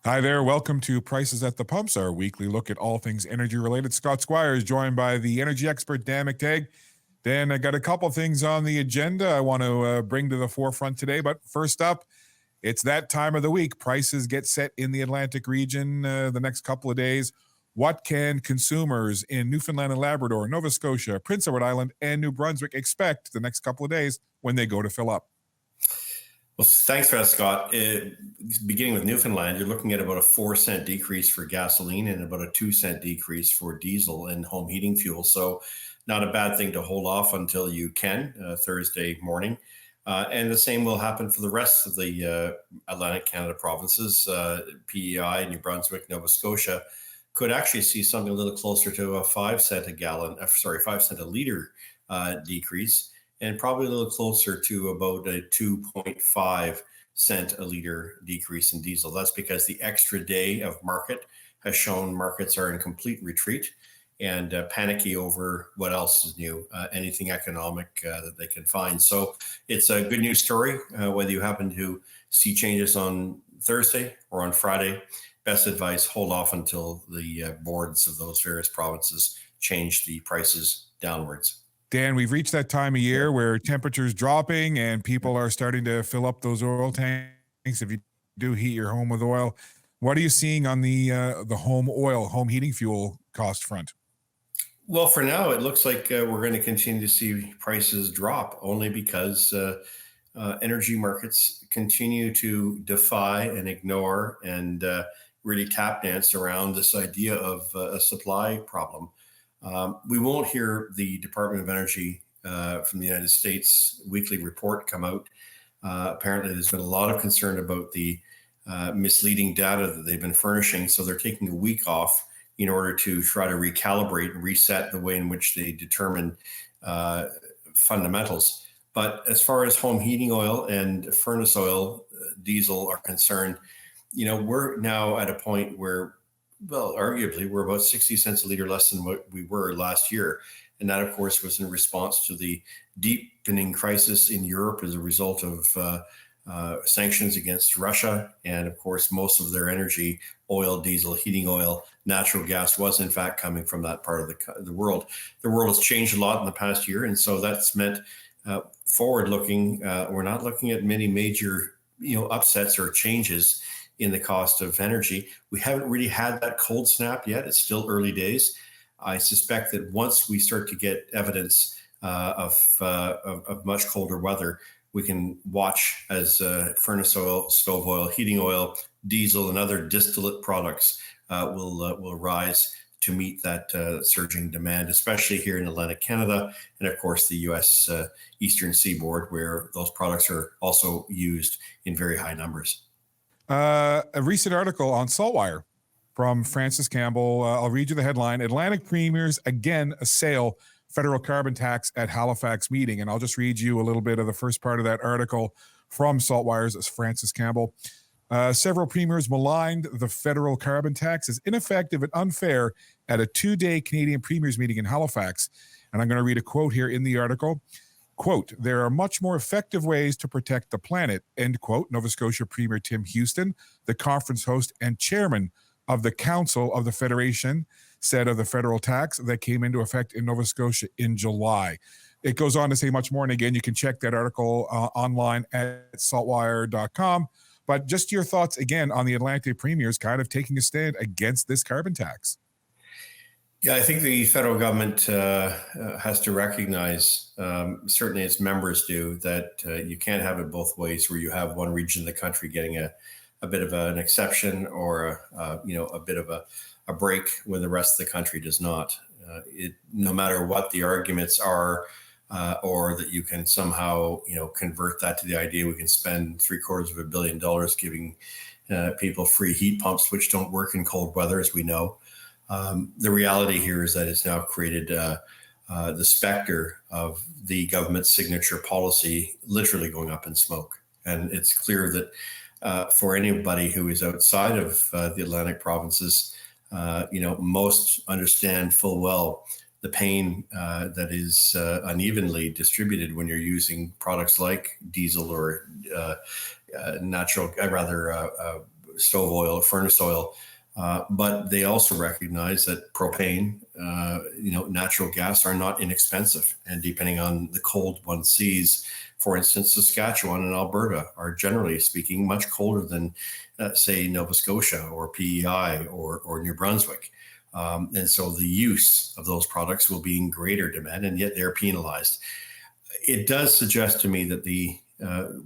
Hi there. Welcome to Prices at the Pumps, our weekly look at all things energy related. Scott Squire is joined by the energy expert, Dan McTeague. Dan, I got a couple things on the agenda I want to bring to the forefront today. But first up, it's that time of the week. Prices get set in the Atlantic region the next couple of days. What can consumers in Newfoundland and Labrador, Nova Scotia, Prince Edward Island, and New Brunswick expect the next couple of days when they go to fill up? Well, thanks for that, Scott. Beginning with Newfoundland, you're looking at about a 4 cent decrease for gasoline and about a 2 cent decrease for diesel and home heating fuel. So, not a bad thing to hold off until you can Thursday morning. And the same will happen for the rest of the Atlantic Canada provinces. PEI, New Brunswick, Nova Scotia could actually see something a little closer to a 5 cent a gallon, 5 cent a liter decrease, and probably a little closer to about a 2.5 cent a liter decrease in diesel. That's because the extra day of market has shown markets are in complete retreat and panicky over what else is new, anything economic that they can find. So it's a good news story, whether you happen to see changes on Thursday or on Friday. Best advice, hold off until the boards of those various provinces change the prices downwards. Dan, we've reached that time of year where temperatures dropping and people are starting to fill up those oil tanks. If you do heat your home with oil, what are you seeing on the home heating fuel cost front? Well, for now, it looks like we're going to continue to see prices drop only because energy markets continue to defy and ignore and really tap dance around this idea of a supply problem. We won't hear the Department of Energy from the United States weekly report come out. Apparently, there's been a lot of concern about the misleading data that they've been furnishing. So they're taking a week off in order to try to recalibrate and reset the way in which they determine fundamentals. But as far as home heating oil and furnace oil, diesel are concerned, we're now at a point where, well, arguably, we're about 60 cents a liter less than what we were last year. And that, of course, was in response to the deepening crisis in Europe as a result of sanctions against Russia. And, of course, most of their energy, oil, diesel, heating oil, natural gas, was, in fact, coming from that part of the world. The world has changed a lot in the past year. And so that's meant forward-looking, we're not looking at many major, upsets or changes in the cost of energy. We haven't really had that cold snap yet. It's still early days. I suspect that once we start to get evidence of much colder weather, we can watch as furnace oil, stove oil, heating oil, diesel, and other distillate products will rise to meet that surging demand, especially here in Atlantic Canada, and of course the U.S. Eastern Seaboard, where those products are also used in very high numbers. A recent article on SaltWire from Francis Campbell. I'll read you the headline. Atlantic premiers again assail federal carbon tax at Halifax meeting. And I'll just read you a little bit of the first part of that article from SaltWire's Francis Campbell. Several premiers maligned the federal carbon tax as ineffective and unfair at a 2-day Canadian premiers meeting in Halifax. And I'm going to read a quote here in the article. Quote, there are much more effective ways to protect the planet, end quote. Nova Scotia Premier Tim Houston, the conference host and chairman of the Council of the Federation, said of the federal tax that came into effect in Nova Scotia in July. It goes on to say much more. And again, you can check that article online at saltwire.com. But just your thoughts again on the Atlantic premiers kind of taking a stand against this carbon tax. Yeah, I think the federal government has to recognize, certainly its members do, that you can't have it both ways, where you have one region of the country getting a bit of an exception or a bit of a break when the rest of the country does not. No matter what the arguments are, or that you can somehow convert that to the idea we can spend $750 million giving people free heat pumps, which don't work in cold weather, as we know. The reality here is that it's now created the specter of the government's signature policy literally going up in smoke. And it's clear that for anybody who is outside of the Atlantic provinces, most understand full well the pain that is unevenly distributed when you're using products like diesel or stove oil, furnace oil. But they also recognize that propane, natural gas are not inexpensive. And depending on the cold one sees, for instance, Saskatchewan and Alberta are generally speaking much colder than, say, Nova Scotia or PEI or New Brunswick. And so the use of those products will be in greater demand, and yet they're penalized. It does suggest to me that the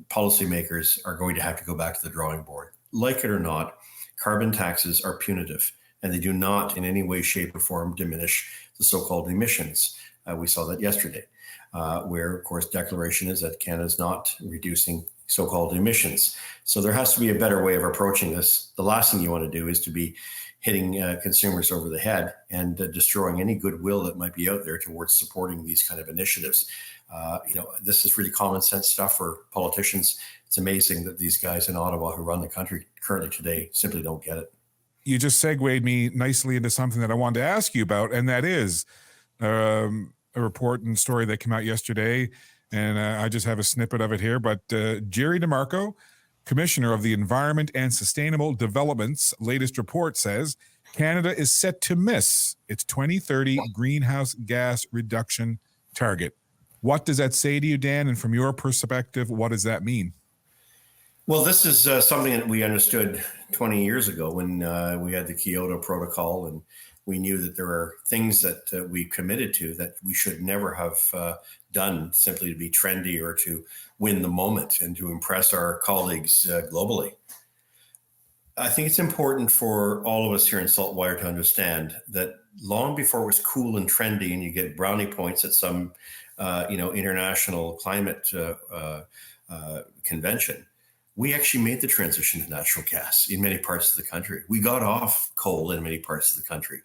policymakers are going to have to go back to the drawing board. Like it or not, carbon taxes are punitive, and they do not in any way, shape, or form diminish the so-called emissions. We saw that yesterday, where, of course, declaration is that Canada is not reducing so-called emissions. So there has to be a better way of approaching this. The last thing you want to do is to be hitting consumers over the head and destroying any goodwill that might be out there towards supporting these kind of initiatives. This is really common sense stuff for politicians. It's amazing that these guys in Ottawa who run the country currently today simply don't get it. You just segued me nicely into something that I wanted to ask you about, and that is a report and story that came out yesterday, and I just have a snippet of it here. But Jerry DeMarco, Commissioner of the Environment and Sustainable Development's latest report says Canada is set to miss its 2030 greenhouse gas reduction target. What does that say to you, Dan? And from your perspective, what does that mean? Well, this is something that we understood 20 years ago when we had the Kyoto Protocol, and we knew that there are things that we committed to that we should never have done simply to be trendy or to win the moment and to impress our colleagues globally. I think it's important for all of us here in SaltWire to understand that long before it was cool and trendy and you get brownie points at some international climate convention, we actually made the transition to natural gas in many parts of the country. We got off coal in many parts of the country.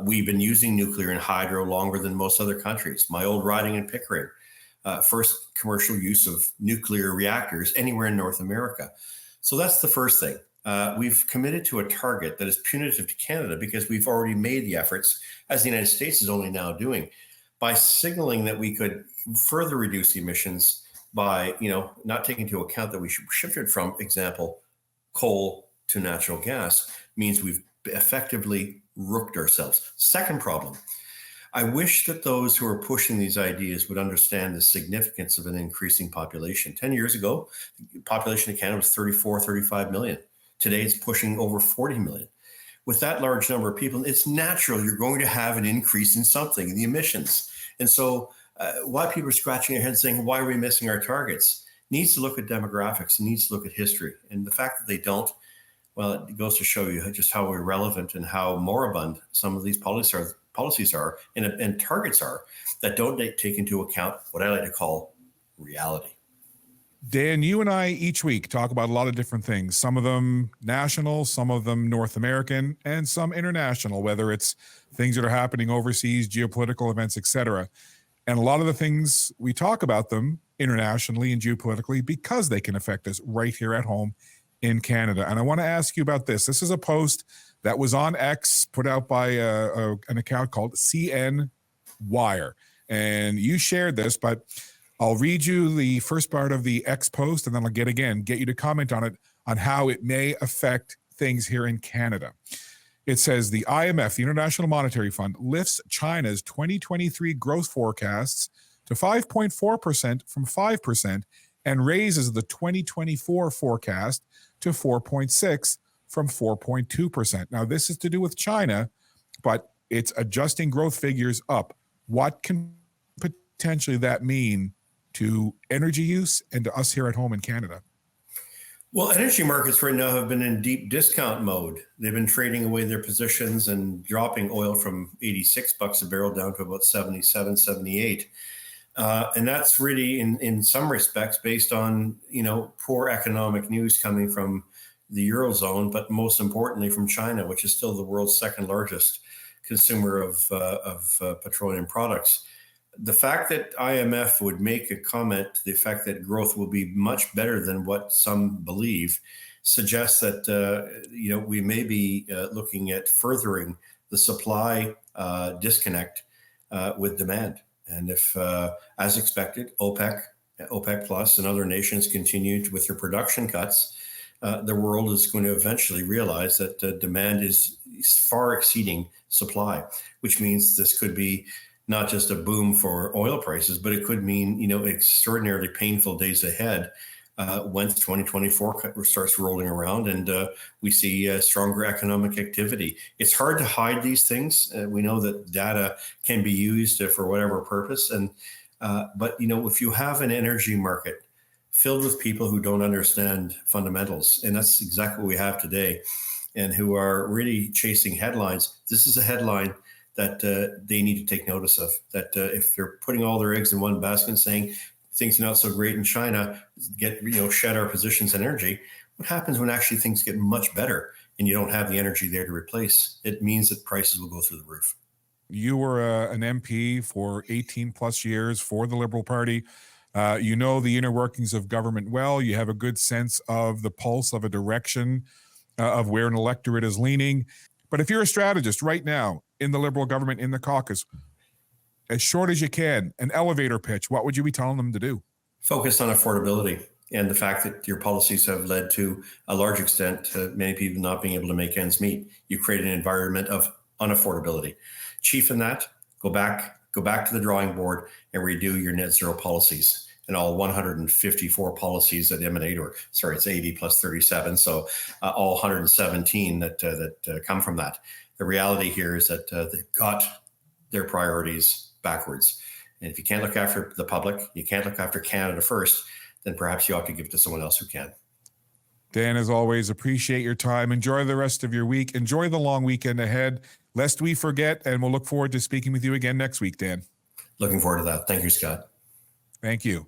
We've been using nuclear and hydro longer than most other countries. My old riding in Pickering, first commercial use of nuclear reactors anywhere in North America. So that's the first thing. We've committed to a target that is punitive to Canada because we've already made the efforts, as the United States is only now doing, by signaling that we could further reduce the emissions by, not taking into account that we shifted from, example, coal to natural gas, means we've effectively rooked ourselves. Second problem, I wish that those who are pushing these ideas would understand the significance of an increasing population. 10 years ago, the population of Canada was 34, 35 million. Today, it's pushing over 40 million. With that large number of people, it's natural you're going to have an increase in something, in the emissions. And so why people are scratching their heads saying, why are we missing our targets? Needs to look at demographics, needs to look at history. And the fact that they don't, well, it goes to show you just how irrelevant and how moribund some of these policies are and targets are that don't take into account what I like to call reality. Dan, you and I each week talk about a lot of different things, some of them national, some of them North American, and some international, whether it's things that are happening overseas, geopolitical events, etc. And a lot of the things we talk about them internationally and geopolitically because they can affect us right here at home in Canada. And I want to ask you about this. This is a post that was on X, put out by an account called CN Wire. And you shared this, but I'll read you the first part of the X post, and then I'll get you to comment on it, on how it may affect things here in Canada. It says the IMF, the International Monetary Fund, lifts China's 2023 growth forecasts to 5.4% from 5% and raises the 2024 forecast to 4.6% from 4.2%. Now, this is to do with China, but it's adjusting growth figures up. What can potentially that mean to energy use and to us here at home in Canada? Well, energy markets right now have been in deep discount mode. They've been trading away their positions and dropping oil from $86 a barrel down to about 77, 78. And that's really, in some respects, based on poor economic news coming from the Eurozone, but most importantly from China, which is still the world's second largest consumer of petroleum products. The fact that IMF would make a comment to the effect that growth will be much better than what some believe suggests that we may be looking at furthering the supply disconnect with demand. And if, as expected, OPEC Plus and other nations continued with their production cuts, the world is going to eventually realize that demand is far exceeding supply, which means this could be not just a boom for oil prices, but it could mean, extraordinarily painful days ahead once 2024 starts rolling around and we see stronger economic activity. It's hard to hide these things. We know that data can be used for whatever purpose. But if you have an energy market filled with people who don't understand fundamentals, and that's exactly what we have today, and who are really chasing headlines, this is a headline that they need to take notice of. That if they're putting all their eggs in one basket and saying things are not so great in China, shed our positions in energy, what happens when actually things get much better and you don't have the energy there to replace? It means that prices will go through the roof. You were an MP for 18 plus years for the Liberal Party. You know the inner workings of government well. You have a good sense of the pulse of a direction of where an electorate is leaning. But if you're a strategist right now in the Liberal government, in the caucus, as short as you can, an elevator pitch, what would you be telling them to do? Focus on affordability and the fact that your policies have led to a large extent to many people not being able to make ends meet. You create an environment of unaffordability. Chief in that, go back to the drawing board and redo your net zero policies and all 154 policies that emanate, it's 80 plus 37, so all 117 that come from that. The reality here is that they've got their priorities backwards. And if you can't look after the public, you can't look after Canada first, then perhaps you ought to give it to someone else who can. Dan, as always, appreciate your time. Enjoy the rest of your week. Enjoy the long weekend ahead, lest we forget, and we'll look forward to speaking with you again next week, Dan. Looking forward to that. Thank you, Scott. Thank you.